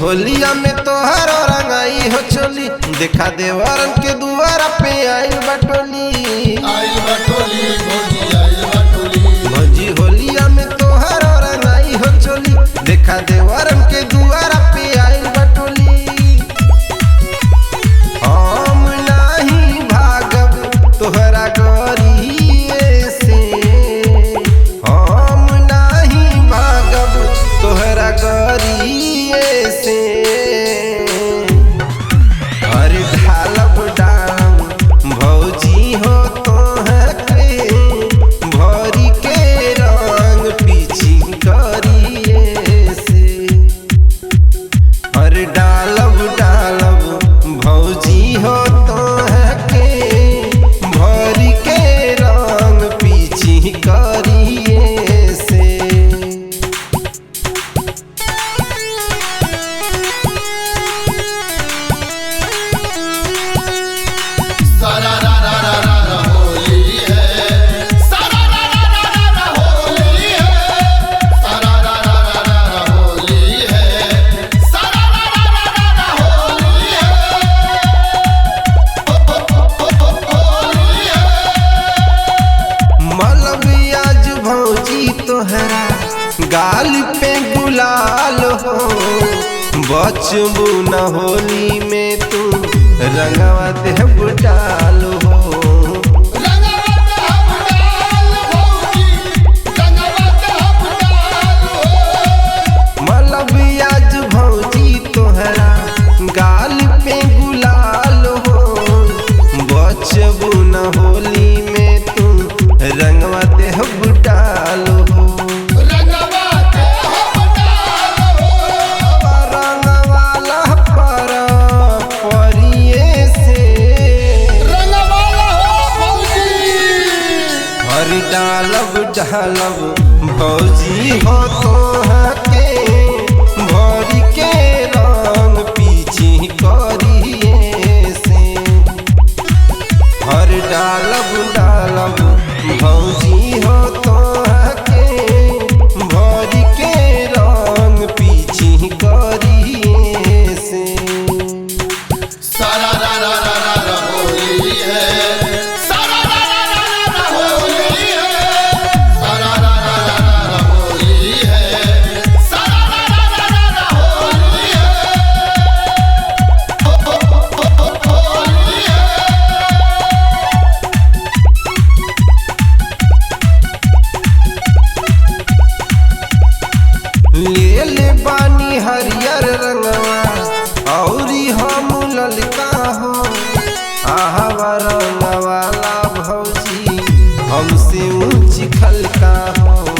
होलिया में तोहर रंगाई हो चोली देखा देवरन के दुआरा पे आइल बटोली भौजी होलिया में तोहर रंगाई हो चोली देखा देवरन के दुआरा पे आइल बटोली हम नहीं भागब तोहरा गरिए से हम नहीं भागब तोहरा गरिए से हर ढालब डाम भौजी हो तोहके भरी के रंग पीछी करिए से हर डालब भौजी हो तोहके भरी के रंग पीछी करिए से तोहरा गाल पे गुलाल हो बचबू न होली में तू रंगवा देव डाल हो मलबियाज भौजी तोहरा गाल पे गुलाल हो बचबू न होली में तू रंगवा देव डाल हो डालब भौजी हो तोहके भरी के रंग पीछी करिए से हर डालब भौजी हो तोहके भरी के रंग पीछी करिए से होली है ले बानी हरियर रंगवा औरी हम ललका हो आहवा रंगवाला भौजी हमसे ऊंच खलका हो